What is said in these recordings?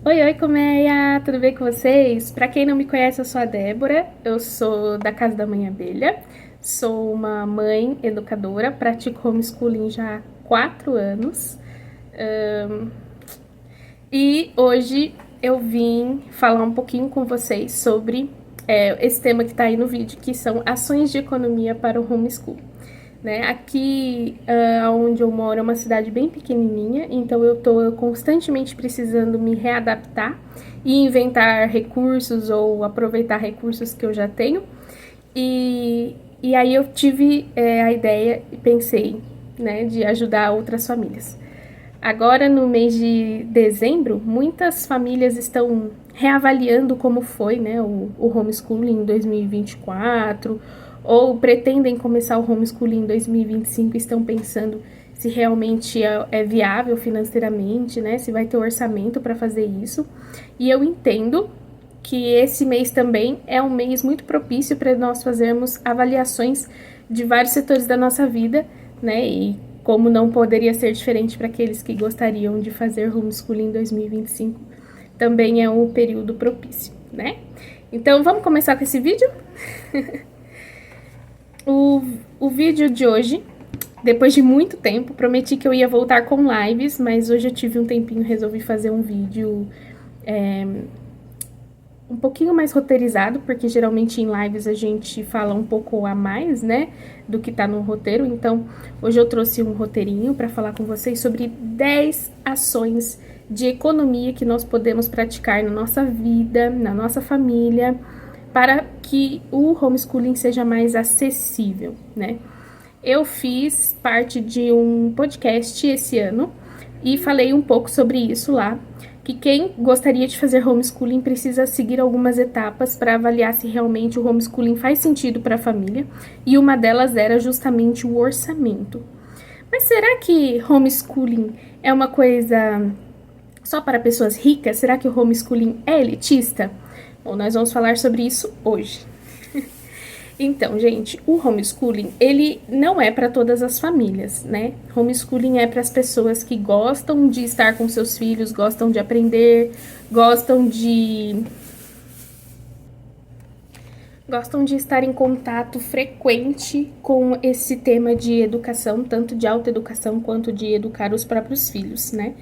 Oi, oi, Colmeia! Tudo bem com vocês? Para quem não me conhece, eu sou a Débora, eu sou da Casa da Mãe Abelha, sou uma mãe educadora, pratico homeschooling já há 4 anos e hoje eu vim falar um pouquinho com vocês sobre esse tema que está aí no vídeo, que são ações de economia para o homeschool. Né? Aqui onde eu moro é uma cidade bem pequenininha, então eu estou constantemente precisando me readaptar e inventar recursos ou aproveitar recursos que eu já tenho. E aí eu tive a ideia e pensei, né, de ajudar outras famílias. Agora, no mês de dezembro, muitas famílias estão reavaliando como foi, né, o homeschooling em 2024, ou pretendem começar o homeschooling em 2025 e estão pensando se realmente é viável financeiramente, né, se vai ter orçamento para fazer isso. E eu entendo que esse mês também é um mês muito propício para nós fazermos avaliações de vários setores da nossa vida, né, e como não poderia ser diferente para aqueles que gostariam de fazer homeschooling em 2025, também é um período propício, né? Então, vamos começar com esse vídeo? O vídeo de hoje, depois de muito tempo, prometi que eu ia voltar com lives, mas hoje eu tive um tempinho e resolvi fazer um vídeo um pouquinho mais roteirizado, porque geralmente em lives a gente fala um pouco a mais, né, do que tá no roteiro. Então, hoje eu trouxe um roteirinho para falar com vocês sobre 10 ações de economia que nós podemos praticar na nossa vida, na nossa família, para que o homeschooling seja mais acessível, né? Eu fiz parte de um podcast esse ano e falei um pouco sobre isso lá, que quem gostaria de fazer homeschooling precisa seguir algumas etapas para avaliar se realmente o homeschooling faz sentido para a família, e uma delas era justamente o orçamento. Mas será que homeschooling é uma coisa só para pessoas ricas? Será que o homeschooling é elitista? Bom, nós vamos falar sobre isso hoje. Então, gente, o homeschooling, ele não é para todas as famílias, né? Homeschooling é para as pessoas que gostam de estar com seus filhos, gostam de aprender, gostam de estar em contato frequente com esse tema de educação, tanto de autoeducação quanto de educar os próprios filhos, né?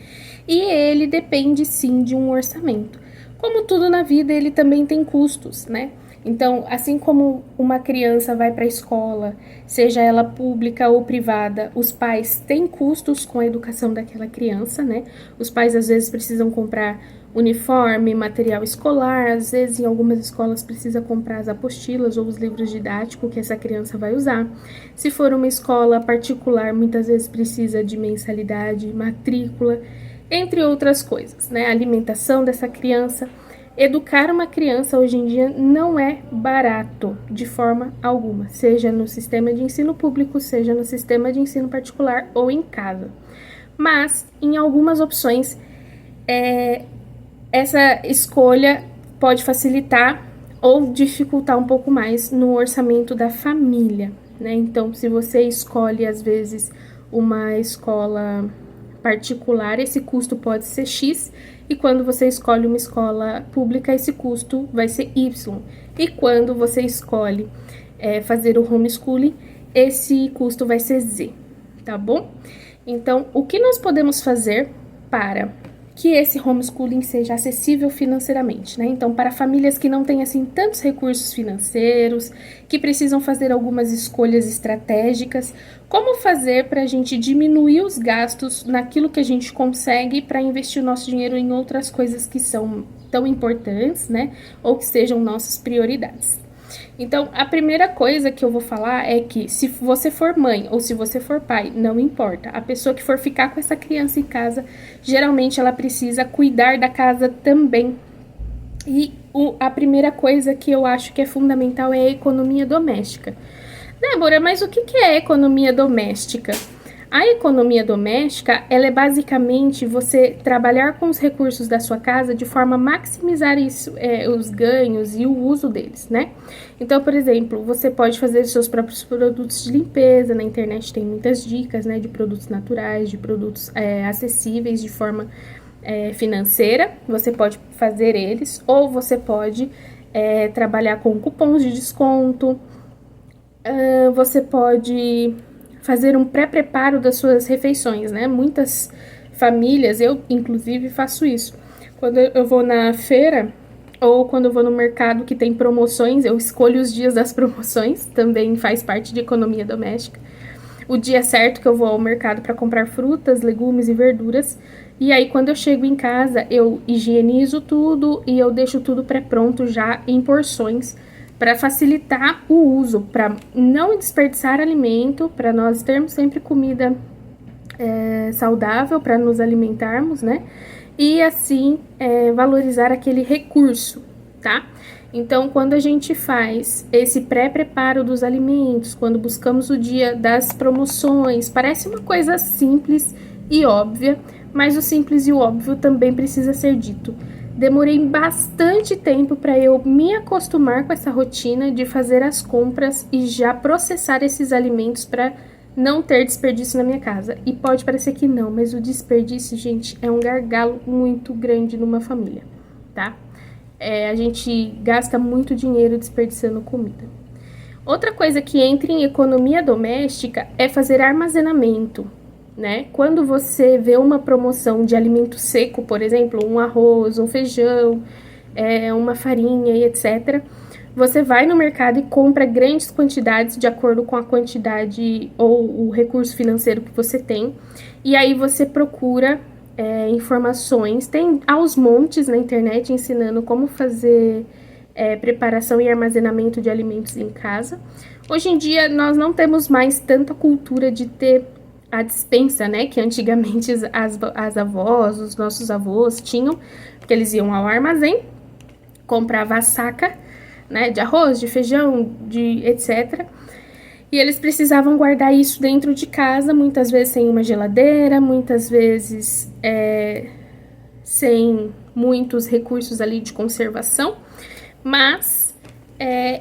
E ele depende, sim, de um orçamento. Como tudo na vida, ele também tem custos, né? Então, assim como uma criança vai para a escola, seja ela pública ou privada, os pais têm custos com a educação daquela criança, né? Os pais às vezes precisam comprar uniforme, material escolar, às vezes em algumas escolas precisa comprar as apostilas ou os livros didáticos que essa criança vai usar. Se for uma escola particular, muitas vezes precisa de mensalidade, matrícula, entre outras coisas, né? A alimentação dessa criança. Educar uma criança hoje em dia não é barato de forma alguma, seja no sistema de ensino público, seja no sistema de ensino particular ou em casa. Mas, em algumas opções, essa escolha pode facilitar ou dificultar um pouco mais no orçamento da família, né? Então, se você escolhe, às vezes, uma escola particular, esse custo pode ser X, e quando você escolhe uma escola pública, esse custo vai ser Y. E quando você escolhe fazer o homeschooling, esse custo vai ser Z, tá bom? Então, o que nós podemos fazer para que esse homeschooling seja acessível financeiramente, né? Então, para famílias que não têm, assim, tantos recursos financeiros, que precisam fazer algumas escolhas estratégicas, como fazer para a gente diminuir os gastos naquilo que a gente consegue para investir o nosso dinheiro em outras coisas que são tão importantes, né? Ou que sejam nossas prioridades. Então, a primeira coisa que eu vou falar é que se você for mãe ou se você for pai, não importa. A pessoa que for ficar com essa criança em casa, geralmente ela precisa cuidar da casa também. E a primeira coisa que eu acho que é fundamental é a economia doméstica. Débora, mas o que é economia doméstica? A economia doméstica, ela é basicamente você trabalhar com os recursos da sua casa de forma a maximizar isso, os ganhos e o uso deles, né? Então, por exemplo, você pode fazer seus próprios produtos de limpeza. Na internet tem muitas dicas, né, de produtos naturais, de produtos acessíveis, de forma financeira, você pode fazer eles, ou você pode trabalhar com cupons de desconto, você pode fazer um pré-preparo das suas refeições, né? Muitas famílias, eu inclusive faço isso. Quando eu vou na feira ou quando eu vou no mercado que tem promoções, eu escolho os dias das promoções, também faz parte de economia doméstica. O dia certo que eu vou ao mercado para comprar frutas, legumes e verduras. E aí, quando eu chego em casa, eu higienizo tudo e eu deixo tudo pré-pronto já em porções para facilitar o uso, para não desperdiçar alimento, para nós termos sempre comida saudável para nos alimentarmos, né? E assim valorizar aquele recurso, tá? Então, quando a gente faz esse pré-preparo dos alimentos, quando buscamos o dia das promoções, parece uma coisa simples e óbvia, mas o simples e o óbvio também precisa ser dito. Demorei bastante tempo para eu me acostumar com essa rotina de fazer as compras e já processar esses alimentos para não ter desperdício na minha casa. E pode parecer que não, mas o desperdício, gente, é um gargalo muito grande numa família, tá? A gente gasta muito dinheiro desperdiçando comida. Outra coisa que entra em economia doméstica é fazer armazenamento, né? Quando você vê uma promoção de alimento seco, por exemplo, um arroz, um feijão, uma farinha e etc., você vai no mercado e compra grandes quantidades de acordo com a quantidade ou o recurso financeiro que você tem. E aí você procura informações, tem aos montes na internet ensinando como fazer preparação e armazenamento de alimentos em casa. Hoje em dia nós não temos mais tanta cultura de ter a despensa, né, que antigamente as avós, os nossos avós tinham, porque eles iam ao armazém, compravam a saca, né, de arroz, de feijão, de etc. E eles precisavam guardar isso dentro de casa, muitas vezes sem uma geladeira, muitas vezes sem muitos recursos ali de conservação, mas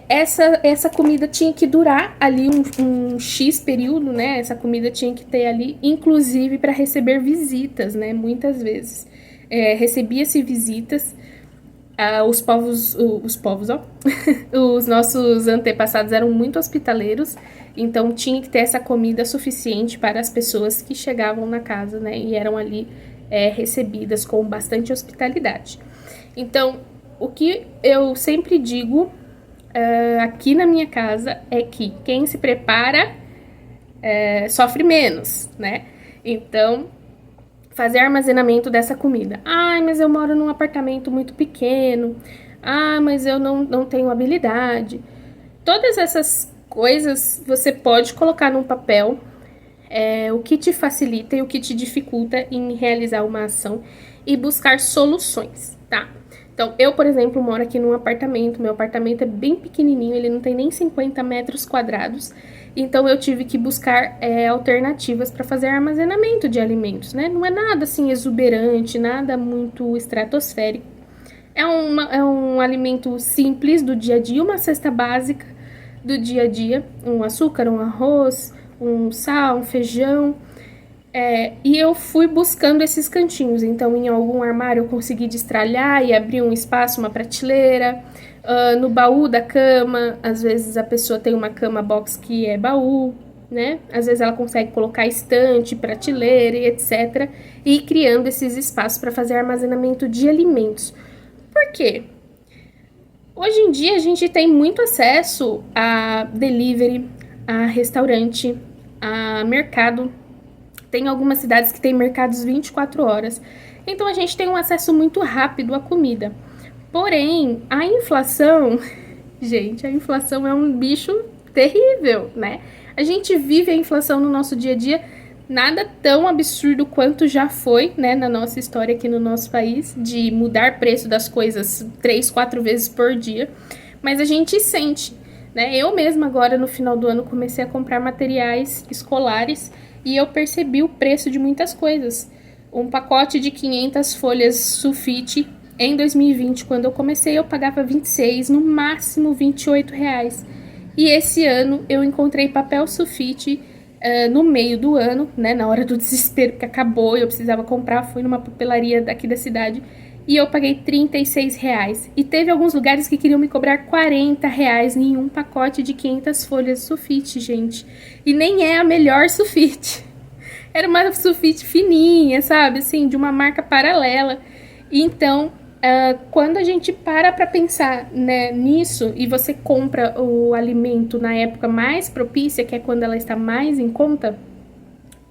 essa comida tinha que durar ali um X período, né? Essa comida tinha que ter ali, inclusive para receber visitas, né? Muitas vezes recebia-se visitas. Os povos, ó, os nossos antepassados eram muito hospitaleiros, então tinha que ter essa comida suficiente para as pessoas que chegavam na casa, né, e eram ali recebidas com bastante hospitalidade. Então, o que eu sempre digo aqui na minha casa é que quem se prepara sofre menos, né? Então, fazer armazenamento dessa comida. Ai, mas eu moro num apartamento muito pequeno. Ah, mas eu não tenho habilidade. Todas essas coisas você pode colocar num papel o que te facilita e o que te dificulta em realizar uma ação e buscar soluções, tá? Então, eu, por exemplo, moro aqui num apartamento. Meu apartamento é bem pequenininho, ele não tem nem 50 metros quadrados. Então, eu tive que buscar alternativas para fazer armazenamento de alimentos, né? Não é nada, assim, exuberante, nada muito estratosférico. É um alimento simples do dia a dia, uma cesta básica do dia a dia. Um açúcar, um arroz, um sal, um feijão. E eu fui buscando esses cantinhos. Então, em algum armário eu consegui destralhar e abrir um espaço, uma prateleira. No baú da cama, às vezes a pessoa tem uma cama box que é baú, né? Às vezes ela consegue colocar estante, prateleira e etc. E ir criando esses espaços para fazer armazenamento de alimentos. Por quê? Hoje em dia a gente tem muito acesso a delivery, a restaurante, a mercado. Tem algumas cidades que tem mercados 24 horas. Então a gente tem um acesso muito rápido à comida. Porém, a inflação, gente, a inflação é um bicho terrível, né? A gente vive a inflação no nosso dia a dia, nada tão absurdo quanto já foi, né, na nossa história aqui no nosso país, de mudar preço das coisas 3, 4 vezes por dia. Mas a gente sente, né? Eu mesma agora no final do ano comecei a comprar materiais escolares e eu percebi o preço de muitas coisas. Um pacote de 500 folhas sulfite em 2020, quando eu comecei, eu pagava 26, no máximo 28 reais. E esse ano eu encontrei papel sulfite no meio do ano, né, na hora do desespero que acabou e eu precisava comprar, fui numa papelaria daqui da cidade e eu paguei R$ 36. E teve alguns lugares que queriam me cobrar R$ 40 em um pacote de 500 folhas de sulfite, gente. E nem é a melhor sulfite. Era uma sulfite fininha, sabe? Assim, de uma marca paralela. Então, quando a gente para pensar, né, nisso e você compra o alimento na época mais propícia, que é quando ela está mais em conta,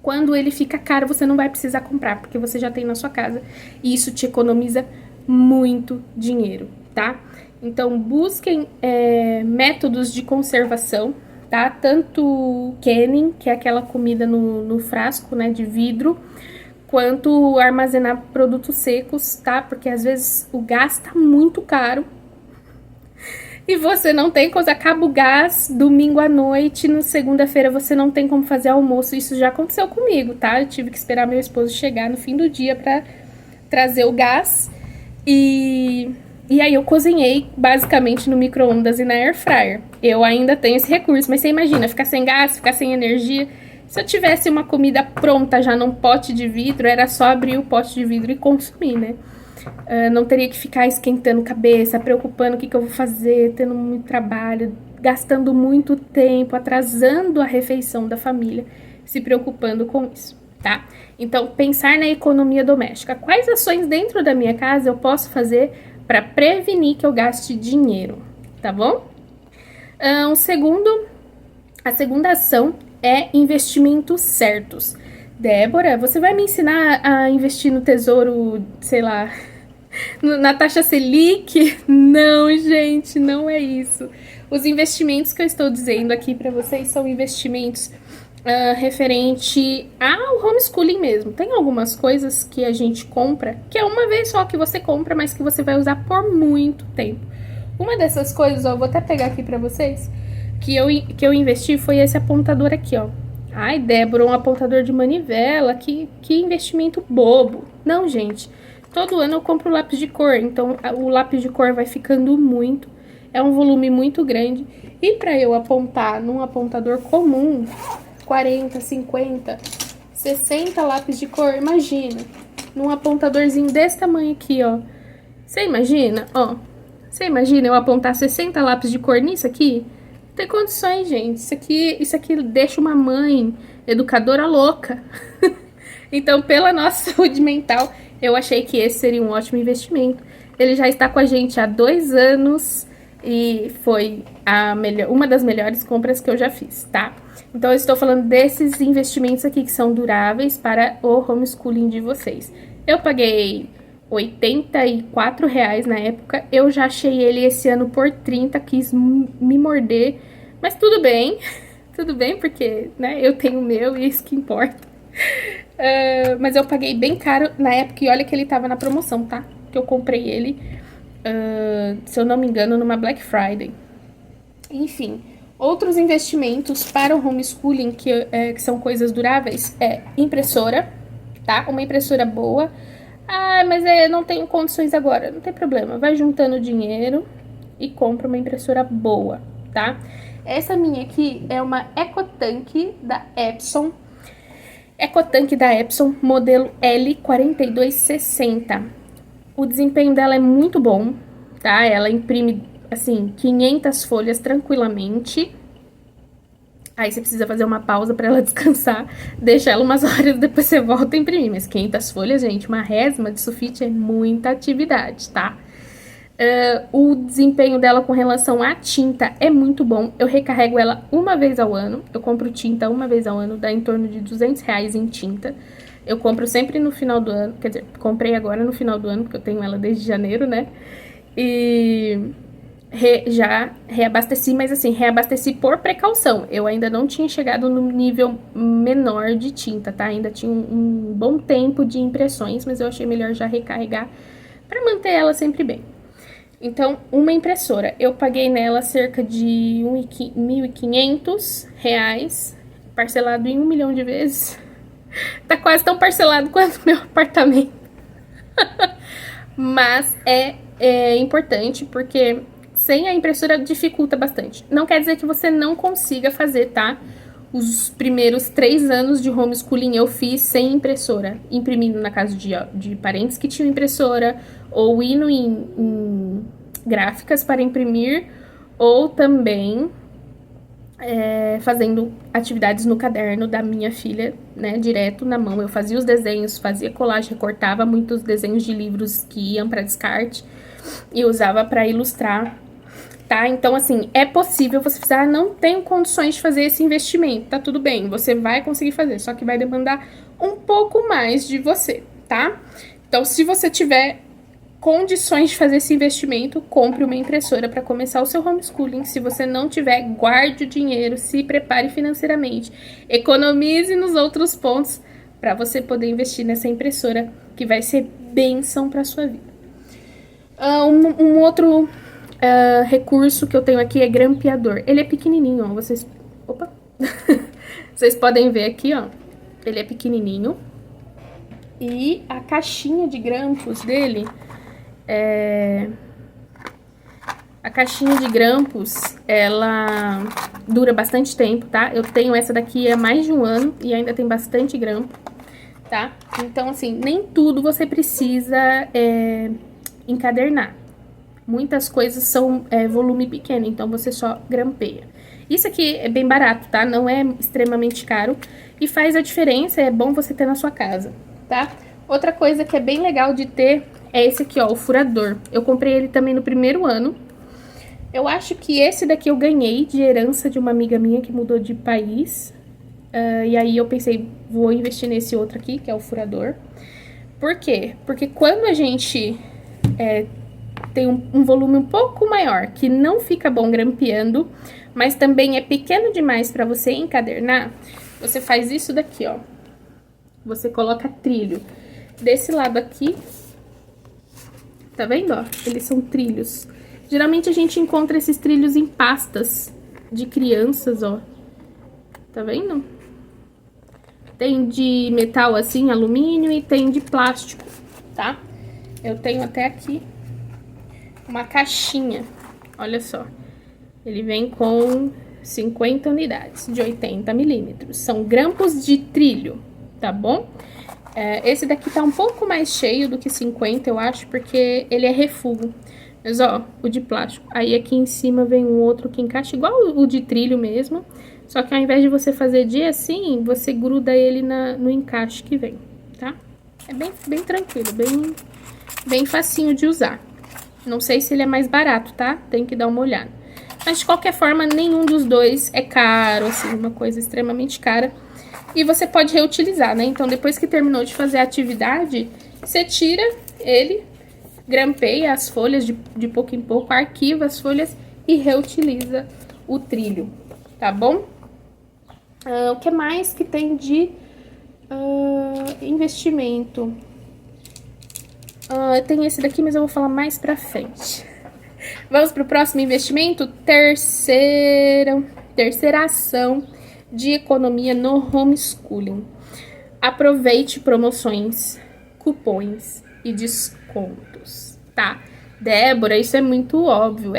quando ele fica caro, você não vai precisar comprar, porque você já tem na sua casa. E isso te economiza muito dinheiro, tá? Então, busquem métodos de conservação, tá? Tanto canning, que é aquela comida no frasco, né, de vidro, quanto armazenar produtos secos, tá? Porque às vezes o gás tá muito caro e você não tem coisa, acaba o gás domingo à noite, no segunda-feira você não tem como fazer almoço. Isso já aconteceu comigo, tá? Eu tive que esperar meu esposo chegar no fim do dia pra trazer o gás e aí eu cozinhei basicamente no micro-ondas e na air fryer. Eu ainda tenho esse recurso, mas você imagina, ficar sem gás, ficar sem energia. Se eu tivesse uma comida pronta já num pote de vidro, era só abrir o pote de vidro e consumir, né? Não teria que ficar esquentando cabeça, preocupando o que eu vou fazer, tendo muito trabalho, gastando muito tempo, atrasando a refeição da família, se preocupando com isso, tá? Então, pensar na economia doméstica. Quais ações dentro da minha casa eu posso fazer para prevenir que eu gaste dinheiro, tá bom? A segunda ação é investimentos certos. Débora, você vai me ensinar a investir no tesouro, sei lá, na taxa Selic? Não, gente, não é isso. Os investimentos que eu estou dizendo aqui para vocês são investimentos referente ao homeschooling mesmo. Tem algumas coisas que a gente compra, que é uma vez só que você compra, mas que você vai usar por muito tempo. Uma dessas coisas, ó, eu vou até pegar aqui pra vocês, que eu investi foi esse apontador aqui, ó. Ai, Débora, um apontador de manivela, que investimento bobo. Não, gente, todo ano eu compro lápis de cor, então o lápis de cor vai ficando muito, é um volume muito grande. E pra eu apontar num apontador comum, 40, 50, 60 lápis de cor, imagina, num apontadorzinho desse tamanho aqui, ó. Você imagina, ó, você imagina eu apontar 60 lápis de cor nisso aqui? Não tem condições, gente. Isso aqui deixa uma mãe educadora louca. Então, pela nossa saúde mental, eu achei que esse seria um ótimo investimento. Ele já está com a gente há 2 anos e foi uma das melhores compras que eu já fiz, tá? Então, eu estou falando desses investimentos aqui que são duráveis para o homeschooling de vocês. Eu paguei R$ 84 na época, eu já achei ele esse ano por 30, quis me morder, mas tudo bem, porque, né, eu tenho o meu e é isso que importa. Mas eu paguei bem caro na época e olha que ele tava na promoção, tá? Que eu comprei ele, se eu não me engano, numa Black Friday. Enfim, outros investimentos para o homeschooling que são coisas duráveis é impressora, tá? Uma impressora boa. Mas não tenho condições agora. Não tem problema, vai juntando dinheiro e compra uma impressora boa, tá? Essa minha aqui é uma EcoTank da Epson. EcoTank da Epson, modelo L4260. O desempenho dela é muito bom, tá? Ela imprime, assim, 500 folhas tranquilamente. Aí você precisa fazer uma pausa para ela descansar, deixa ela umas horas, depois você volta a imprimir. Mas 500 folhas, gente, uma resma de sulfite é muita atividade, tá? O desempenho dela com relação à tinta é muito bom. Eu recarrego ela uma vez ao ano. Eu compro tinta uma vez ao ano, dá em torno de R$ 200 em tinta. Eu compro sempre no final do ano, quer dizer, comprei agora no final do ano, porque eu tenho ela desde janeiro, né? E já reabasteci, mas assim, reabasteci por precaução. Eu ainda não tinha chegado no nível menor de tinta, tá? Ainda tinha um bom tempo de impressões, mas eu achei melhor já recarregar para manter ela sempre bem. Então, uma impressora, eu paguei nela cerca de R$ 1.500, parcelado em 1 milhão de vezes. Tá quase tão parcelado quanto meu apartamento. Mas é importante porque sem a impressora dificulta bastante. Não quer dizer que você não consiga fazer, tá? Os primeiros 3 anos de homeschooling eu fiz sem impressora, imprimindo na casa de parentes que tinham impressora, ou indo em gráficas para imprimir, ou também fazendo atividades no caderno da minha filha, né, direto na mão. Eu fazia os desenhos, fazia colagem, recortava muitos desenhos de livros que iam para descarte e usava para ilustrar, tá? Então, assim, é possível você fazer, não tenho condições de fazer esse investimento, tá tudo bem, você vai conseguir fazer, só que vai demandar um pouco mais de você, tá? Então, se você tiver condições de fazer esse investimento, compre uma impressora para começar o seu homeschooling. Se você não tiver, guarde o dinheiro, se prepare financeiramente, economize nos outros pontos para você poder investir nessa impressora, que vai ser bênção para sua vida. Um outro recurso que eu tenho aqui é grampeador. Ele é pequenininho, ó, vocês podem ver aqui, ó, ele é pequenininho, e a caixinha de grampos dele a caixinha de grampos, ela dura bastante tempo, tá? Eu tenho essa daqui há mais de 1 ano e ainda tem bastante grampo, tá? Então, assim, nem tudo você precisa encadernar. Muitas coisas são volume pequeno, então você só grampeia. Isso aqui é bem barato, tá? Não é extremamente caro e faz a diferença, é bom você ter na sua casa, tá? Outra coisa que é bem legal de ter é esse aqui, ó, o furador. Eu comprei ele também no primeiro ano. Eu acho que esse daqui eu ganhei de herança de uma amiga minha que mudou de país. E aí eu pensei, vou investir nesse outro aqui, que é o furador. Por quê? Porque quando a gente tem um volume um pouco maior, que não fica bom grampeando, mas também é pequeno demais para você encadernar, você faz isso daqui, ó. Você coloca trilho. Desse lado aqui, tá vendo, ó? Eles são trilhos. Geralmente a gente encontra esses trilhos em pastas de crianças, ó. Tá vendo? Tem de metal assim, alumínio, e tem de plástico, tá? Eu tenho até aqui uma caixinha, olha só. Ele vem com 50 unidades de 80 milímetros. São grampos de trilho, tá bom? Esse daqui tá um pouco mais cheio do que 50, eu acho, porque ele é refugo. Mas, ó, o de plástico. Aí aqui em cima vem um outro que encaixa igual o de trilho mesmo. Só que ao invés de você fazer de assim, você gruda ele no encaixe que vem, tá? É bem tranquilo, bem facinho de usar. Não sei se ele é mais barato, tá? Tem que dar uma olhada. Mas, de qualquer forma, nenhum dos dois é caro, assim, uma coisa extremamente cara. E você pode reutilizar, né? Então, depois que terminou de fazer a atividade, você tira ele, grampeia as folhas de pouco em pouco, arquiva as folhas e reutiliza o trilho, tá bom? O que mais que tem de investimento? Tem esse daqui, mas eu vou falar mais pra frente. Vamos pro próximo investimento? Terceira ação de economia no homeschooling. Aproveite promoções, cupons e descontos, tá? Débora, isso é muito óbvio,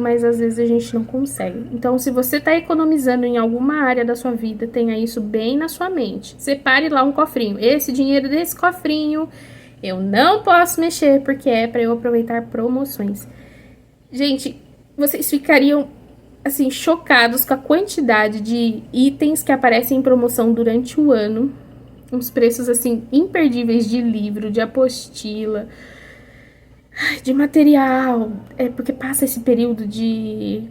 mas às vezes a gente não consegue. Então, se você tá economizando em alguma área da sua vida, tenha isso bem na sua mente. Separe lá um cofrinho. Esse dinheiro desse cofrinho eu não posso mexer, porque é para eu aproveitar promoções. Gente, vocês ficariam, assim, chocados com a quantidade de itens que aparecem em promoção durante o ano. Uns preços, assim, imperdíveis de livro, de apostila, de material. Porque passa esse período de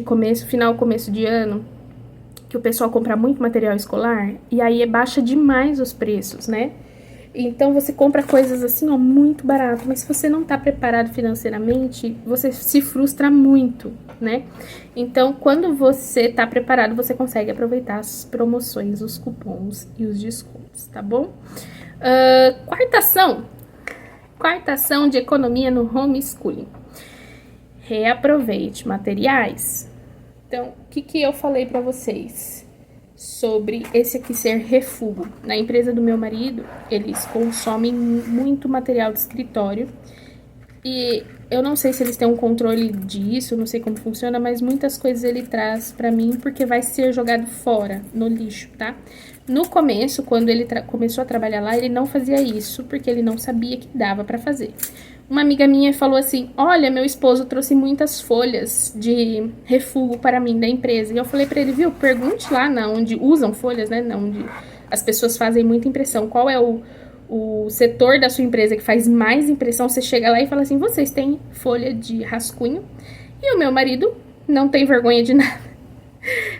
começo de ano, que o pessoal compra muito material escolar, e aí baixa demais os preços, né? Então, você compra coisas assim, ó, muito barato, mas se você não tá preparado financeiramente, você se frustra muito, né? Então, quando você tá preparado, você consegue aproveitar as promoções, os cupons e os descontos, tá bom? Quarta ação de economia no homeschooling. Reaproveite materiais. Então, o que eu falei pra vocês sobre esse aqui ser refúgio? Na empresa do meu marido, eles consomem muito material de escritório E eu não sei se eles têm um controle disso, não sei como funciona, mas muitas coisas ele traz pra mim porque vai ser jogado fora, no lixo, tá? No começo, quando ele começou a trabalhar lá, ele não fazia isso, porque ele não sabia que dava pra fazer. Uma amiga minha falou assim, olha, meu esposo trouxe muitas folhas de refúgio para mim da empresa. E eu falei pra ele, viu, pergunte lá na onde usam folhas, né, na onde as pessoas fazem muita impressão. Qual é o setor da sua empresa que faz mais impressão? Você chega lá e fala assim, vocês têm folha de rascunho? E o meu marido não tem vergonha de nada.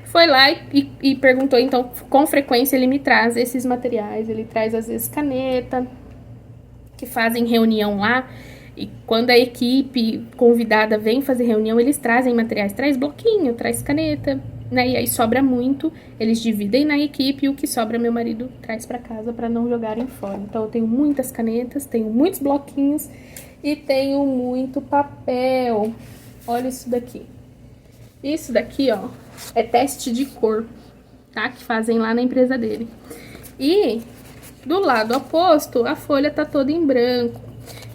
Foi lá e perguntou, então, com frequência ele me traz esses materiais, ele traz às vezes caneta, que fazem reunião lá, e quando a equipe convidada vem fazer reunião, eles trazem materiais, traz bloquinho, traz caneta, né, e aí sobra muito, eles dividem na equipe e o que sobra meu marido traz para casa para não jogarem fora. Então eu tenho muitas canetas, tenho muitos bloquinhos e tenho muito papel. Olha isso daqui. Isso daqui, ó, é teste de cor, tá? Que fazem lá na empresa dele. E do lado oposto, a folha tá toda em branco.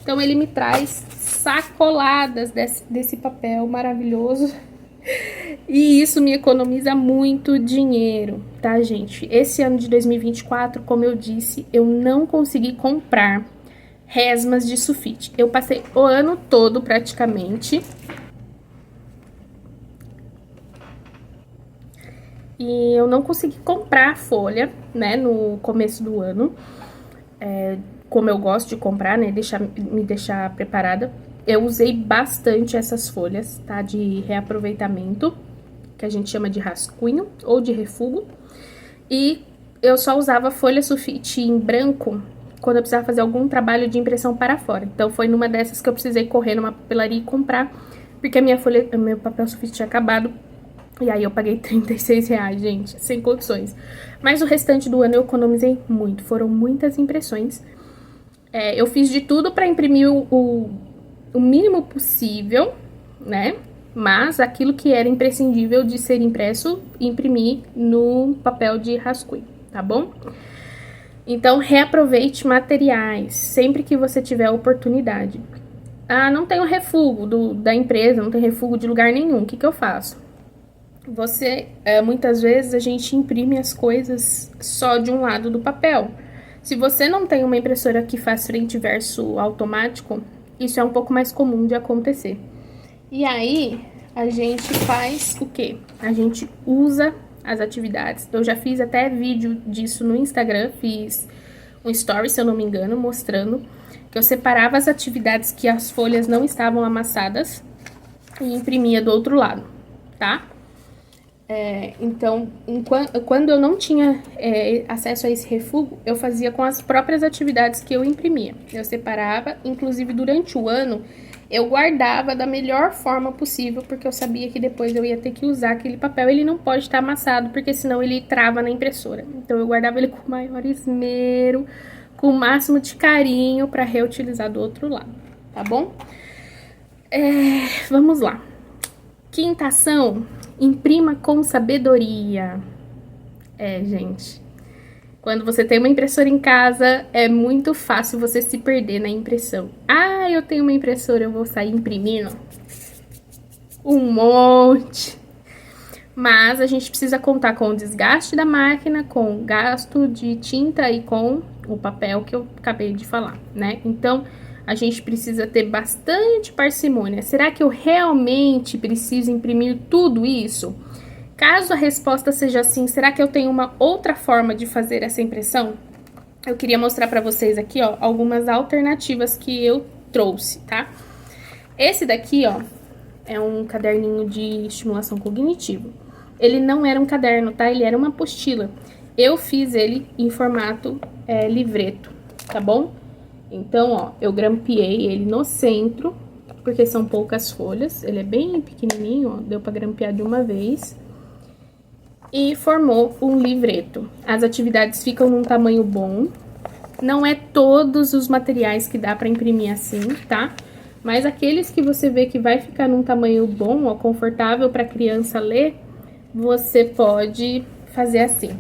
Então ele me traz sacoladas desse papel maravilhoso. E isso me economiza muito dinheiro, tá, gente? Esse ano de 2024, como eu disse, eu não consegui comprar resmas de sulfite. Eu passei o ano todo praticamente e eu não consegui comprar folha, né, no começo do ano, como eu gosto de comprar, né, me deixar preparada. Eu usei bastante essas folhas, tá, de reaproveitamento, que a gente chama de rascunho ou de refúgio, e eu só usava folha sulfite em branco quando eu precisava fazer algum trabalho de impressão para fora. Então foi numa dessas que eu precisei correr numa papelaria e comprar, porque a meu papel sulfite tinha acabado. E aí eu paguei R$36, gente, sem condições. Mas o restante do ano eu economizei muito, foram muitas impressões. Eu fiz de tudo para imprimir o mínimo possível, né? Mas aquilo que era imprescindível de ser impresso, imprimi no papel de rascunho, tá bom? Então, reaproveite materiais sempre que você tiver a oportunidade. Ah, não tenho refúgio da empresa, não tenho refúgio de lugar nenhum, o que eu faço? Muitas vezes a gente imprime as coisas só de um lado do papel. Se você não tem uma impressora que faz frente e verso automático, isso é um pouco mais comum de acontecer. E aí, a gente faz o quê? A gente usa as atividades. Eu já fiz até vídeo disso no Instagram, fiz um story, se eu não me engano, mostrando que eu separava as atividades que as folhas não estavam amassadas e imprimia do outro lado, tá? Então, quando eu não tinha acesso a esse refúgio, eu fazia com as próprias atividades que eu imprimia. Eu separava, inclusive durante o ano, eu guardava da melhor forma possível, porque eu sabia que depois eu ia ter que usar aquele papel. Ele não pode estar amassado, porque senão ele trava na impressora. Então, eu guardava ele com o maior esmero, com o máximo de carinho, para reutilizar do outro lado, tá bom? Vamos lá. Quinta ação, imprima com sabedoria. Gente, quando você tem uma impressora em casa, é muito fácil você se perder na impressão. Ah, eu tenho uma impressora, eu vou sair imprimindo um monte. Mas a gente precisa contar com o desgaste da máquina, com o gasto de tinta e com o papel que eu acabei de falar, né? Então, a gente precisa ter bastante parcimônia. Será que eu realmente preciso imprimir tudo isso? Caso a resposta seja sim, será que eu tenho uma outra forma de fazer essa impressão? Eu queria mostrar para vocês aqui, ó, algumas alternativas que eu trouxe, tá? Esse daqui, ó, é um caderninho de estimulação cognitiva. Ele não era um caderno, tá? Ele era uma apostila. Eu fiz ele em formato livreto, tá bom? Então, ó, eu grampeei ele no centro, porque são poucas folhas. Ele é bem pequenininho, ó, deu pra grampear de uma vez. E formou um livreto. As atividades ficam num tamanho bom. Não é todos os materiais que dá pra imprimir assim, tá? Mas aqueles que você vê que vai ficar num tamanho bom, ó, confortável pra criança ler, você pode fazer assim.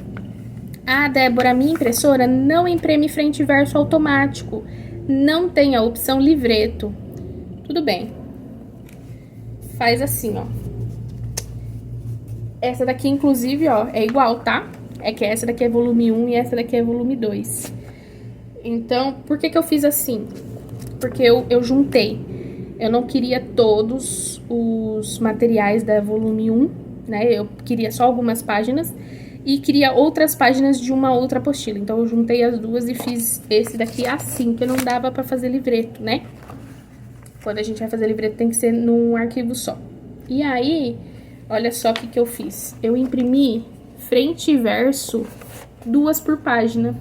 Ah, Débora, a minha impressora não imprime frente e verso automático. Não tem a opção livreto. tudo bem. Faz assim, ó. Essa daqui, inclusive, ó, é igual, tá? É que essa daqui é volume 1 e essa daqui é volume 2. Então, por que que eu fiz assim? Porque eu juntei. Eu não queria todos os materiais da volume 1, né? Eu queria só algumas páginas e queria outras páginas de uma outra apostila. Então, eu juntei as duas e fiz esse daqui assim, que não dava pra fazer livreto, né? Quando a gente vai fazer livreto, tem que ser num arquivo só. E aí, olha só o que que eu fiz. Eu imprimi frente e verso, 2 por página.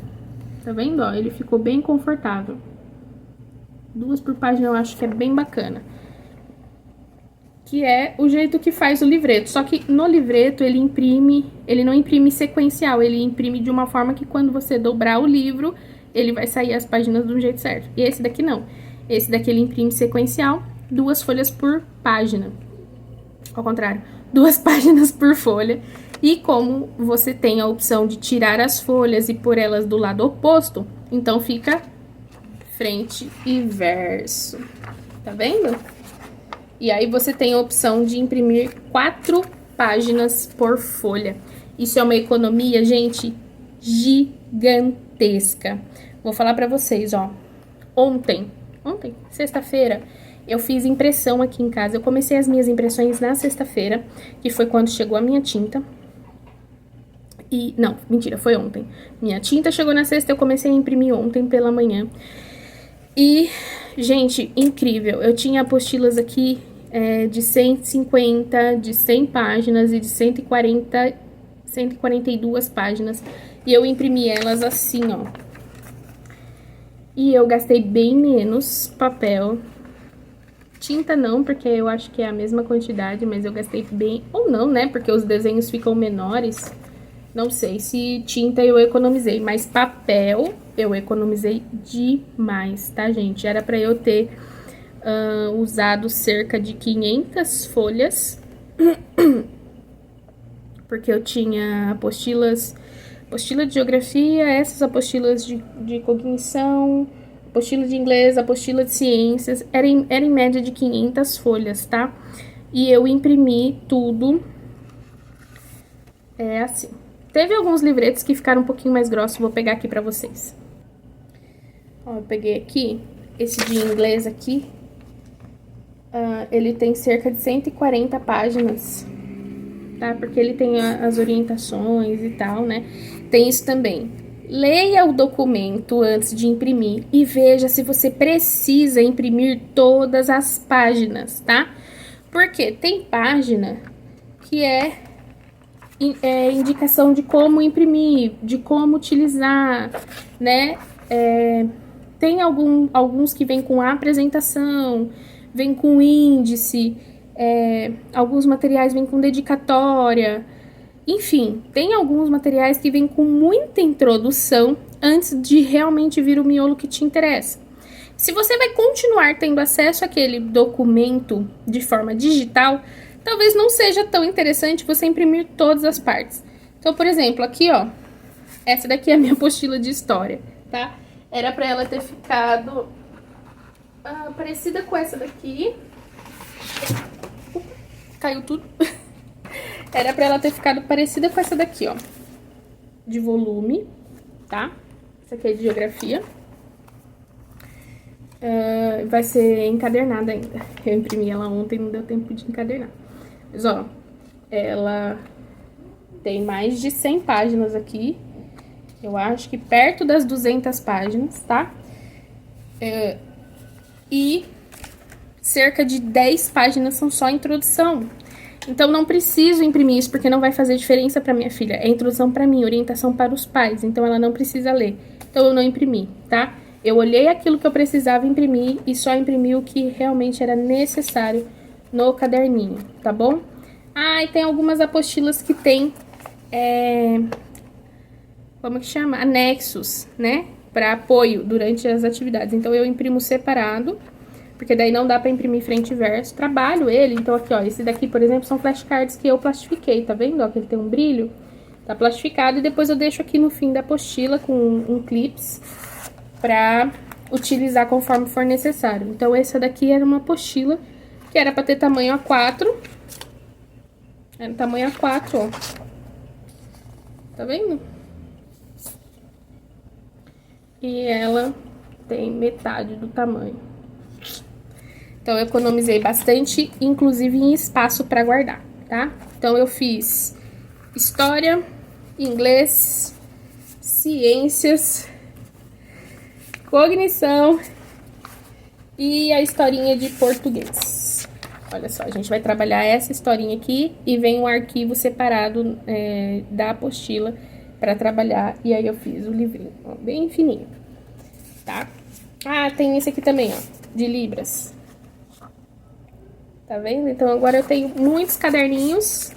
Tá vendo, ó? Ele ficou bem confortável. 2 por página eu acho que é bem bacana. Que é o jeito que faz o livreto. Só que no livreto ele não imprime sequencial, ele imprime de uma forma que quando você dobrar o livro, ele vai sair as páginas do jeito certo. E esse daqui não. Esse daqui ele imprime sequencial, 2 folhas por página. Ao contrário, 2 páginas por folha. E como você tem a opção de tirar as folhas e pôr elas do lado oposto, então fica frente e verso. Tá vendo? E aí você tem a opção de imprimir 4 páginas por folha. Isso é uma economia, gente, gigantesca. Vou falar pra vocês, ó. Ontem, sexta-feira, eu fiz impressão aqui em casa. Eu comecei as minhas impressões na sexta-feira, que foi quando chegou a minha tinta. Não, mentira, foi ontem. Minha tinta chegou na sexta, eu comecei a imprimir ontem pela manhã. E, gente, incrível. Eu tinha apostilas aqui de 150, de 100 páginas e de 142 páginas. E eu imprimi elas assim, ó. E eu gastei bem menos papel. Tinta não, porque eu acho que é a mesma quantidade, mas eu gastei bem... Ou não, né? Porque os desenhos ficam menores. Não sei se tinta eu economizei, mas papel eu economizei demais, tá, gente? Era pra eu ter usado cerca de 500 folhas, porque eu tinha apostila de geografia, essas apostilas de cognição, apostila de inglês, apostila de ciências, era em média de 500 folhas, tá? E eu imprimi tudo assim. Teve alguns livretos que ficaram um pouquinho mais grossos, vou pegar aqui pra vocês. Ó, eu peguei aqui, esse de inglês aqui, ele tem cerca de 140 páginas, tá? Porque ele tem as orientações e tal, né? Tem isso também. Leia o documento antes de imprimir e veja se você precisa imprimir todas as páginas, tá? Porque tem página que é indicação de como imprimir, de como utilizar, né? Tem alguns que vêm com apresentação, vem com índice, alguns materiais vêm com dedicatória. Enfim, tem alguns materiais que vêm com muita introdução antes de realmente vir o miolo que te interessa. Se você vai continuar tendo acesso àquele documento de forma digital, talvez não seja tão interessante você imprimir todas as partes. Então, por exemplo, aqui, ó, essa daqui é a minha apostila de história, tá? Era pra ela ter ficado parecida com essa daqui. Caiu tudo. Era pra ela ter ficado parecida com essa daqui, ó, de volume, tá? Essa aqui é de geografia. Vai ser encadernada ainda. Eu imprimi ela ontem, não deu tempo de encadernar. Mas, ó, ela tem mais de 100 páginas aqui. Eu acho que perto das 200 páginas, tá? E cerca de 10 páginas são só introdução. Então, não preciso imprimir isso, porque não vai fazer diferença pra minha filha. É introdução pra mim, orientação para os pais. Então, ela não precisa ler. Então, eu não imprimi, tá? Eu olhei aquilo que eu precisava imprimir e só imprimi o que realmente era necessário no caderninho, tá bom? E tem algumas apostilas que tem, como que chama? Anexos, né? Para apoio durante as atividades. Então, eu imprimo separado, porque daí não dá pra imprimir frente e verso. Trabalho ele, então aqui, ó, esse daqui, por exemplo, são flashcards que eu plastifiquei, tá vendo? Ó, que ele tem um brilho, tá plastificado, e depois eu deixo aqui no fim da apostila com um clips pra utilizar conforme for necessário. Então, essa daqui era uma apostila que era pra ter tamanho A4. Era tamanho A4, ó. Tá vendo? E ela tem metade do tamanho. Então, eu economizei bastante, inclusive em espaço pra guardar, tá? Então, eu fiz história, inglês, ciências, cognição e a historinha de português. Olha só, a gente vai trabalhar essa historinha aqui e vem um arquivo separado da apostila para trabalhar. E aí eu fiz o livrinho, ó, bem fininho, tá? Ah, tem esse aqui também, ó, de libras. Tá vendo? Então agora eu tenho muitos caderninhos,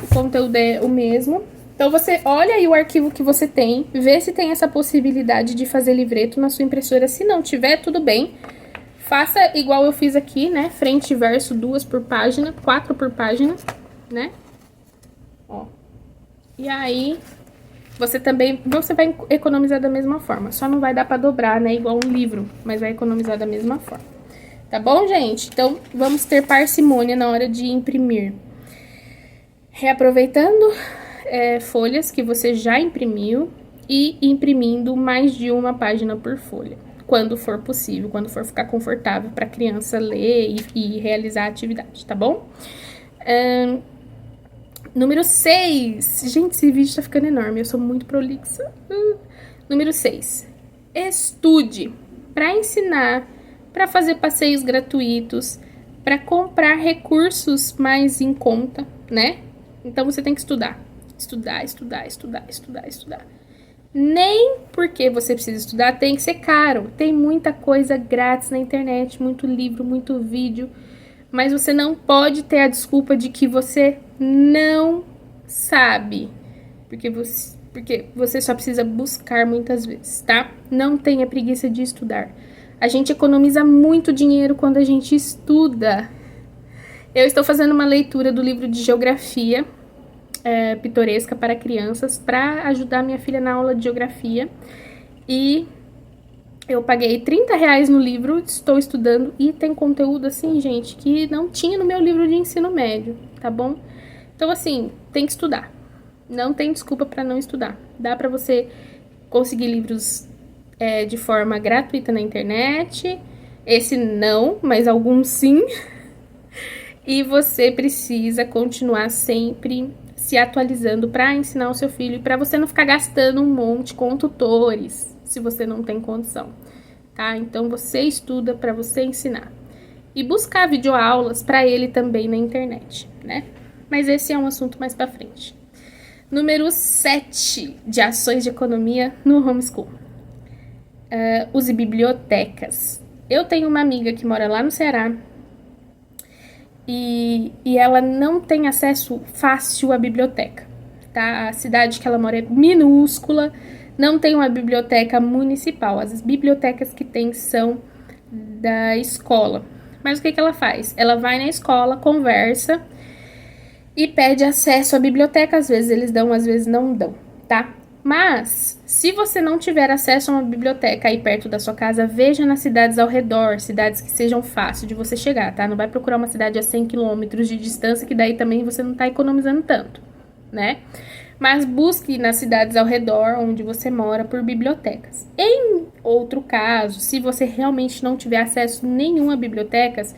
o conteúdo é o mesmo. Então, você olha aí o arquivo que você tem, vê se tem essa possibilidade de fazer livreto na sua impressora. Se não tiver, tudo bem. Faça igual eu fiz aqui, né? Frente e verso, 2 por página, 4 por página, né? Ó. E aí, você vai economizar da mesma forma. Só não vai dar pra dobrar, né? Igual um livro, mas vai economizar da mesma forma. Tá bom, gente? Então, vamos ter parcimônia na hora de imprimir. Reaproveitando folhas que você já imprimiu e imprimindo mais de uma página por folha, quando for possível, quando for ficar confortável para a criança ler e realizar a atividade, tá bom? Número 6. Gente, esse vídeo tá ficando enorme, eu sou muito prolixa. Número 6. Estude para ensinar, para fazer passeios gratuitos, para comprar recursos mais em conta, né? Então, você tem que estudar. Estudar, estudar, estudar, estudar, estudar. Nem porque você precisa estudar tem que ser caro. Tem muita coisa grátis na internet, muito livro, muito vídeo. Mas você não pode ter a desculpa de que você não sabe. Porque você só precisa buscar muitas vezes, tá? Não tenha preguiça de estudar. A gente economiza muito dinheiro quando a gente estuda. Eu estou fazendo uma leitura do livro de geografia pitoresca para crianças para ajudar minha filha na aula de geografia. E eu paguei R$30 no livro, estou estudando e tem conteúdo assim, gente, que não tinha no meu livro de ensino médio, tá bom? Então, assim, tem que estudar. Não tem desculpa para não estudar. Dá para você conseguir livros de forma gratuita na internet. Esse não, mas alguns sim. E você precisa continuar sempre se atualizando para ensinar o seu filho e para você não ficar gastando um monte com tutores, se você não tem condição, tá? Então, você estuda para você ensinar. E buscar videoaulas para ele também na internet, né? Mas esse é um assunto mais para frente. Número 7 de ações de economia no homeschool. Use bibliotecas. Eu tenho uma amiga que mora lá no Ceará, e ela não tem acesso fácil à biblioteca, tá? A cidade que ela mora é minúscula, não tem uma biblioteca municipal. As bibliotecas que tem são da escola. Mas o que ela faz? Ela vai na escola, conversa e pede acesso à biblioteca. Às vezes eles dão, às vezes não dão, tá? Mas, se você não tiver acesso a uma biblioteca aí perto da sua casa, veja nas cidades ao redor, cidades que sejam fáceis de você chegar, tá? Não vai procurar uma cidade a 100 quilômetros de distância, que daí também você não tá economizando tanto, né? Mas busque nas cidades ao redor onde você mora por bibliotecas. Em outro caso, se você realmente não tiver acesso nenhum a bibliotecas,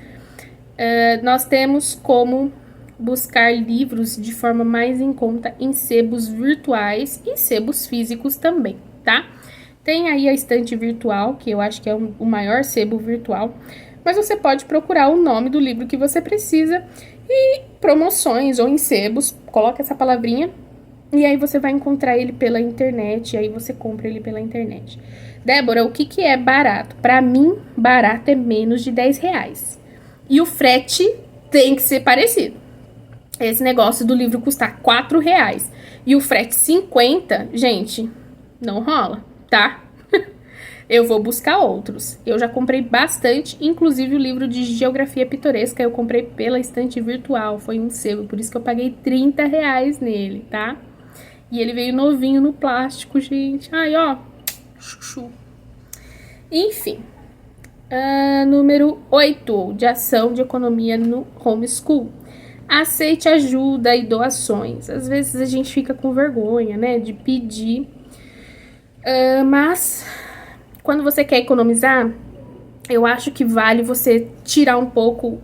nós temos como buscar livros de forma mais em conta em sebos virtuais e sebos físicos também, tá? Tem aí a estante virtual, que eu acho que é o maior sebo virtual, mas você pode procurar o nome do livro que você precisa e promoções ou em sebos, coloca essa palavrinha e aí você vai encontrar ele pela internet, e aí você compra ele pela internet. Débora, o que é barato? Para mim, barato é menos de R$10. E o frete tem que ser parecido. Esse negócio do livro custar R$4 e o frete 50, gente, não rola, tá? Eu vou buscar outros. Eu já comprei bastante, inclusive o livro de geografia pitoresca eu comprei pela estante virtual, foi um selo, por isso que eu paguei R$30 nele, tá? E ele veio novinho no plástico, gente. Ai, ó, chuchu. Enfim, número 8, de ação de economia no homeschool. Aceite ajuda e doações. Às vezes a gente fica com vergonha, né, de pedir. Mas, quando você quer economizar, eu acho que vale você tirar um pouco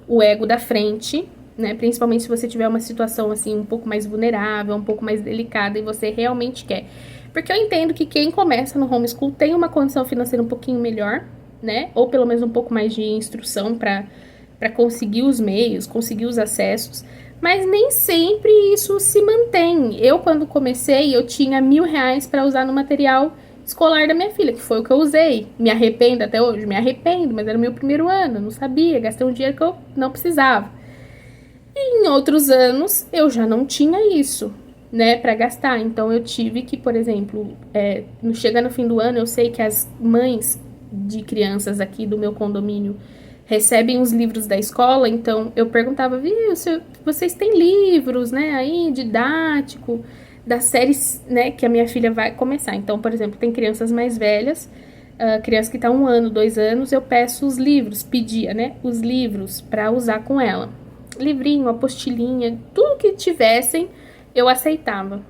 o ego da frente, né? Principalmente se você tiver uma situação, assim, um pouco mais vulnerável, um pouco mais delicada e você realmente quer. Porque eu entendo que quem começa no homeschool tem uma condição financeira um pouquinho melhor, né? Ou pelo menos um pouco mais de instrução para conseguir os meios, conseguir os acessos. Mas nem sempre isso se mantém. Eu, quando comecei, eu tinha R$ 1.000 para usar no material escolar da minha filha, que foi o que eu usei. Me arrependo até hoje? Me arrependo, mas era o meu primeiro ano, não sabia, gastei um dinheiro que eu não precisava. E em outros anos, eu já não tinha isso, né, para gastar. Então eu tive que, por exemplo, chega no fim do ano, eu sei que as mães de crianças aqui do meu condomínio recebem os livros da escola, então eu perguntava, viu, vocês têm livros, né, aí, didático, das séries, né, que a minha filha vai começar. Então, por exemplo, tem crianças mais velhas, criança que está 1 ano, 2 anos, eu peço os livros, pedia, né, os livros para usar com ela. Livrinho, apostilinha, tudo que tivessem, eu aceitava.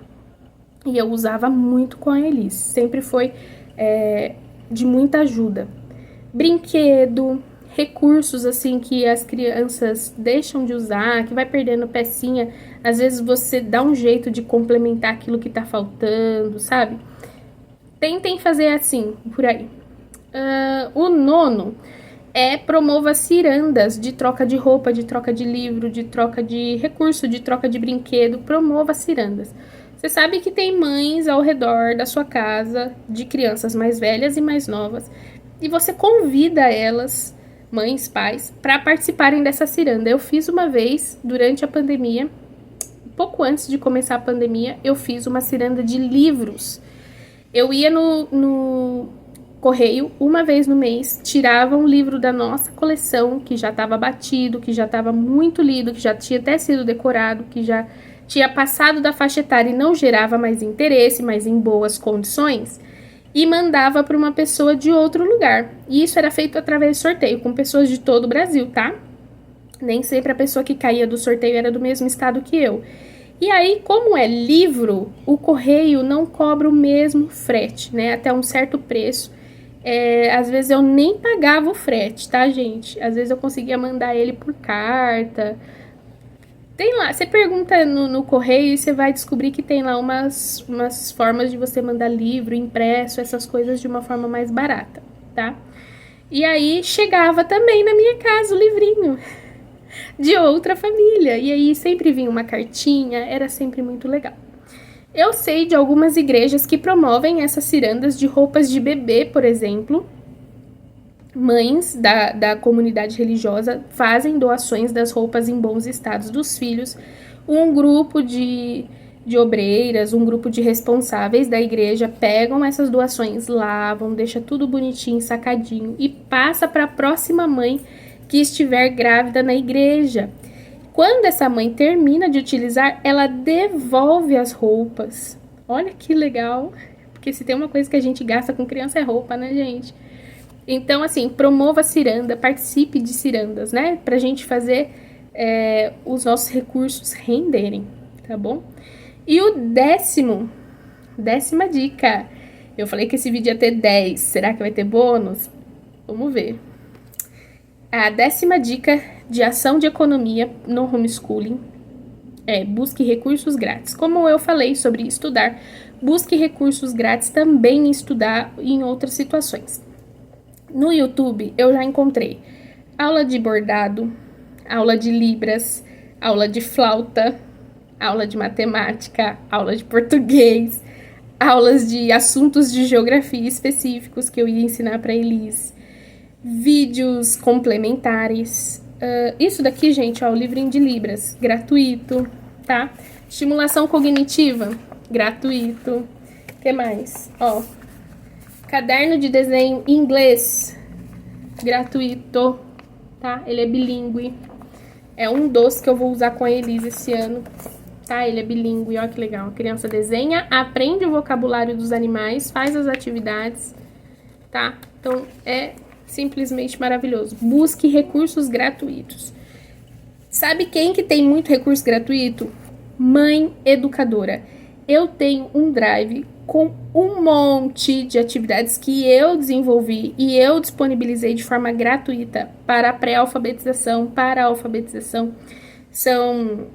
E eu usava muito com a Elise, sempre foi de muita ajuda. Brinquedo, recursos assim que as crianças deixam de usar, que vai perdendo pecinha, às vezes você dá um jeito de complementar aquilo que tá faltando, sabe? Tentem fazer assim, por aí. O nono promova cirandas de troca de roupa, de troca de livro, de troca de recurso, de troca de brinquedo. Promova cirandas. Você sabe que tem mães ao redor da sua casa, de crianças mais velhas e mais novas, e você convida elas, mães, pais, para participarem dessa ciranda. Eu fiz uma vez, durante a pandemia, pouco antes de começar a pandemia, eu fiz uma ciranda de livros. Eu ia no correio uma vez no mês, tirava um livro da nossa coleção, que já estava batido, que já estava muito lido, que já tinha até sido decorado, que já tinha passado da faixa etária e não gerava mais interesse, mas em boas condições, e mandava para uma pessoa de outro lugar. E isso era feito através de sorteio, com pessoas de todo o Brasil, tá? Nem sempre a pessoa que caía do sorteio era do mesmo estado que eu. E aí, como é livro, o correio não cobra o mesmo frete, né? Até um certo preço. Às vezes eu nem pagava o frete, tá, gente? Às vezes eu conseguia mandar ele por carta. Tem lá, você pergunta no correio e você vai descobrir que tem lá umas formas de você mandar livro, impresso, essas coisas de uma forma mais barata, tá? E aí chegava também na minha casa o livrinho de outra família. E aí sempre vinha uma cartinha, era sempre muito legal. Eu sei de algumas igrejas que promovem essas cirandas de roupas de bebê, por exemplo. Mães da comunidade religiosa fazem doações das roupas em bons estados dos filhos. Um grupo de obreiras, um grupo de responsáveis da igreja pegam essas doações, lavam, deixa tudo bonitinho, sacadinho e passa para a próxima mãe que estiver grávida na igreja. Quando essa mãe termina de utilizar, ela devolve as roupas. Olha que legal, porque se tem uma coisa que a gente gasta com criança é roupa, né, gente? Então, assim, promova a ciranda, participe de cirandas, né? Pra gente fazer os nossos recursos renderem, tá bom? E o décima dica. Eu falei que esse vídeo ia ter 10. Será que vai ter bônus? Vamos ver. A 10ª dica de ação de economia no homeschooling é busque recursos grátis. Como eu falei sobre estudar, busque recursos grátis também em estudar em outras situações. No YouTube, eu já encontrei aula de bordado, aula de libras, aula de flauta, aula de matemática, aula de português, aulas de assuntos de geografia específicos que eu ia ensinar para Elise, vídeos complementares. Isso daqui, gente, ó, o livrinho de libras, gratuito, tá? Estimulação cognitiva, gratuito. O que mais? Ó, caderno de desenho em inglês, gratuito, tá? Ele é bilíngue. É um dos que eu vou usar com a Elise esse ano, tá? Ele é bilíngue, ó que legal. A criança desenha, aprende o vocabulário dos animais, faz as atividades. tá? Então, é simplesmente maravilhoso. Busque recursos gratuitos. Sabe quem que tem muito recurso gratuito? Mãe educadora. Eu tenho um drive com um monte de atividades que eu desenvolvi e eu disponibilizei de forma gratuita para a pré-alfabetização, para a alfabetização. São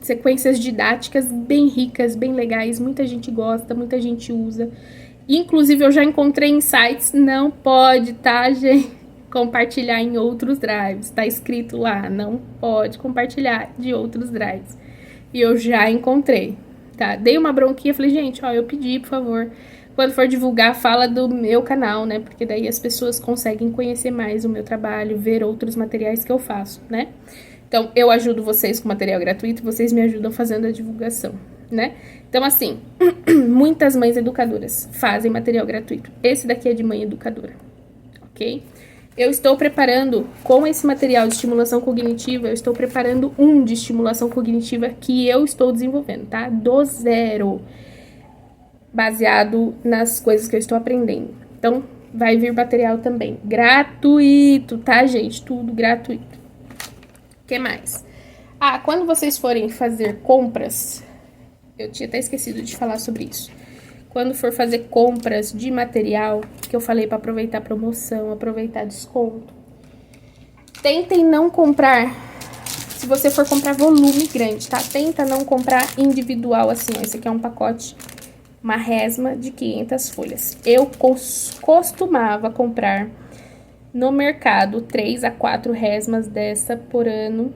sequências didáticas bem ricas, bem legais, muita gente gosta, muita gente usa. Inclusive, eu já encontrei em sites, não pode, tá, gente? Compartilhar em outros drives. Tá escrito lá, não pode compartilhar de outros drives. E eu já encontrei, tá? Dei uma bronquinha, falei, gente, ó, eu pedi, por favor, quando for divulgar, fala do meu canal, né? Porque daí as pessoas conseguem conhecer mais o meu trabalho, ver outros materiais que eu faço, né? Então, eu ajudo vocês com material gratuito, vocês me ajudam fazendo a divulgação, né? Então, assim, muitas mães educadoras fazem material gratuito. Esse daqui é de mãe educadora, ok? Eu estou preparando, com esse material de estimulação cognitiva, eu estou preparando um de estimulação cognitiva que eu estou desenvolvendo, tá? Do zero, baseado nas coisas que eu estou aprendendo. Então, vai vir material também gratuito, tá, gente? Tudo gratuito. O que mais? Ah, quando vocês forem fazer compras, eu tinha até esquecido de falar sobre isso. Quando for fazer compras de material, que eu falei para aproveitar promoção, aproveitar desconto, tentem não comprar, se você for comprar volume grande, tá? Tenta não comprar individual assim, ó. Esse aqui é um pacote, uma resma de 500 folhas. Eu costumava comprar no mercado 3 a 4 resmas dessa por ano.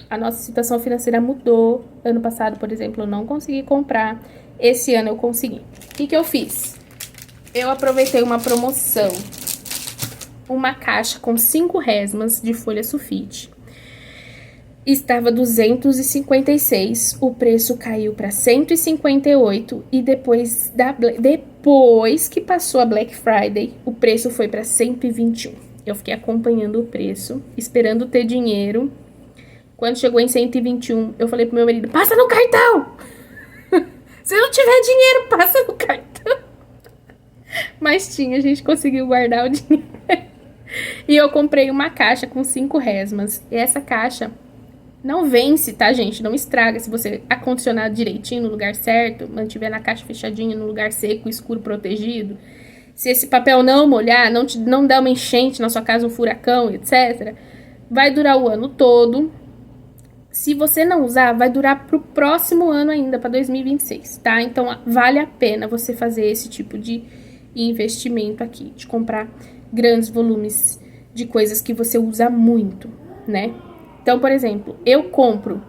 A nossa situação financeira mudou. Ano passado, por exemplo, eu não consegui comprar. Esse ano eu consegui. O que eu fiz? Eu aproveitei uma promoção. Uma caixa com 5 resmas de folha sulfite. Estava 256, o preço caiu para 158 e depois que passou a Black Friday, o preço foi para 121. Eu fiquei acompanhando o preço, esperando ter dinheiro. Quando chegou em 121, eu falei pro meu marido, passa no cartão! Se não tiver dinheiro, passa no cartão. Mas tinha, a gente conseguiu guardar o dinheiro. E eu comprei uma caixa com 5 resmas. E essa caixa não vence, tá, gente? Não estraga. Se você acondicionar direitinho no lugar certo, mantiver na caixa fechadinha, no lugar seco, escuro, protegido. Se esse papel não molhar, não dar uma enchente na sua casa, um furacão, etc., vai durar o ano todo. Se você não usar, vai durar pro próximo ano ainda, para 2026, tá? Então, vale a pena você fazer esse tipo de investimento aqui, de comprar grandes volumes de coisas que você usa muito, né? Então, por exemplo, eu compro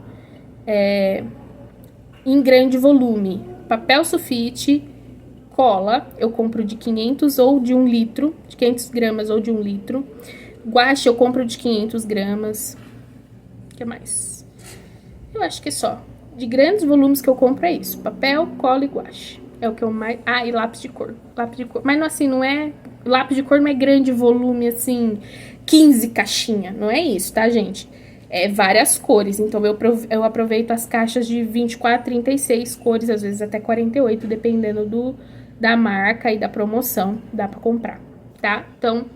em grande volume papel sulfite, cola, eu compro de 500 ou de 1 litro, de 500 gramas ou de 1 litro. Guache eu compro de 500 gramas. O que mais? Eu acho que só. De grandes volumes que eu compro é isso. Papel, cola e guache. É o que eu mais... Ah, e lápis de cor. Lápis de cor. Mas não, assim, não é... Lápis de cor não é grande volume, assim, 15 caixinhas. Não é isso, tá, gente? É várias cores. Então, eu aproveito as caixas de 24, 36 cores, às vezes até 48, dependendo da marca e da promoção. Dá pra comprar, tá? Então,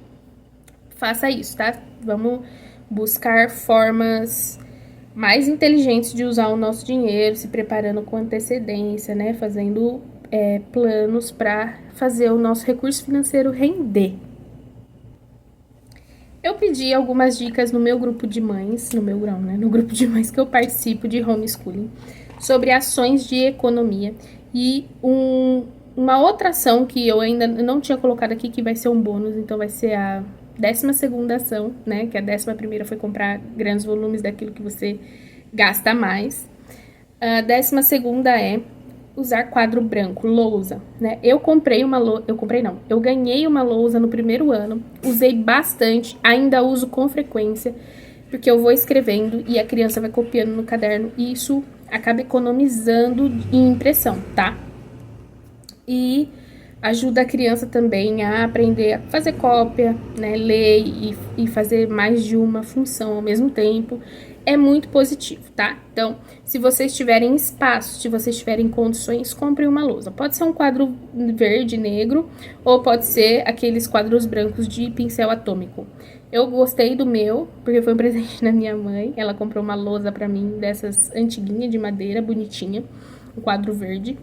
faça isso, tá? Vamos buscar formas mais inteligentes de usar o nosso dinheiro, se preparando com antecedência, né? Fazendo planos para fazer o nosso recurso financeiro render. Eu pedi algumas dicas no meu grupo de mães, no grupo de mães que eu participo de homeschooling, sobre ações de economia. E uma outra ação que eu ainda não tinha colocado aqui, que vai ser um bônus, então vai ser a 12ª ação, né? Que a 11ª foi comprar grandes volumes daquilo que você gasta mais. A 12ª é usar quadro branco, lousa, né? Eu ganhei uma lousa no primeiro ano, usei bastante, ainda uso com frequência, porque eu vou escrevendo e a criança vai copiando no caderno, e isso acaba economizando em impressão, tá? E Ajuda a criança também a aprender a fazer cópia, né, ler e fazer mais de uma função ao mesmo tempo. É muito positivo, tá? Então, se vocês tiverem espaço, se vocês tiverem condições, compre uma lousa. Pode ser um quadro verde, negro, ou pode ser aqueles quadros brancos de pincel atômico. Eu gostei do meu, porque foi um presente da minha mãe. Ela comprou uma lousa pra mim, dessas antiguinha de madeira, bonitinha, um quadro verde.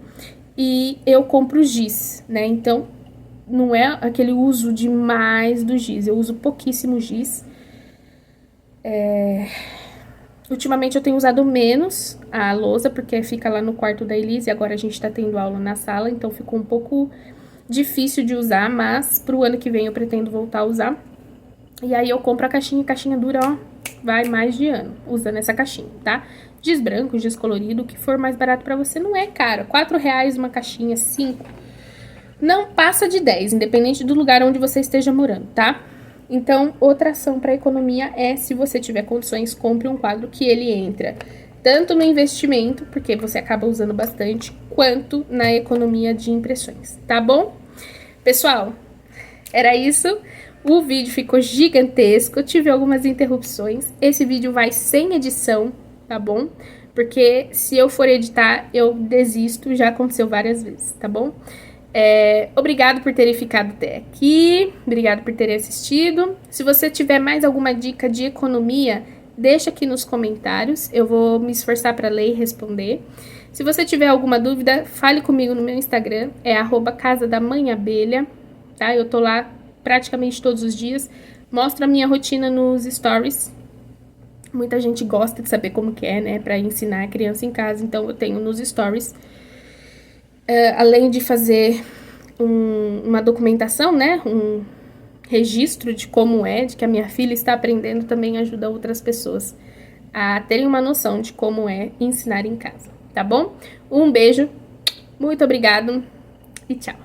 E eu compro giz, né? Então, não é aquele uso demais do giz. Eu uso pouquíssimo giz. Ultimamente eu tenho usado menos a lousa, porque fica lá no quarto da Elise. Agora a gente tá tendo aula na sala, então ficou um pouco difícil de usar. Mas pro ano que vem eu pretendo voltar a usar. E aí eu compro a caixinha dura, ó, vai mais de ano usando essa caixinha, tá? Giz branco, giz colorido, o que for mais barato pra você não é caro. R$4 uma caixinha, 5. Não passa de 10, independente do lugar onde você esteja morando, tá? Então, outra ação para economia é, se você tiver condições, compre um quadro que ele entra tanto no investimento, porque você acaba usando bastante, quanto na economia de impressões, tá bom? Pessoal, era isso. O vídeo ficou gigantesco, tive algumas interrupções. Esse vídeo vai sem edição, tá bom? Porque se eu for editar, eu desisto, já aconteceu várias vezes, tá bom? Obrigado por terem ficado até aqui, obrigado por terem assistido. Se você tiver mais alguma dica de economia, deixa aqui nos comentários, eu vou me esforçar para ler e responder. Se você tiver alguma dúvida, fale comigo no meu Instagram, é @casadamãeabelha, tá? Eu tô lá praticamente todos os dias, mostro a minha rotina nos stories. Muita gente gosta de saber como que é, né, para ensinar a criança em casa, então eu tenho nos stories. Além de fazer uma documentação, né, um registro de como é, de que a minha filha está aprendendo, também ajuda outras pessoas a terem uma noção de como é ensinar em casa, tá bom? Um beijo, muito obrigado e tchau!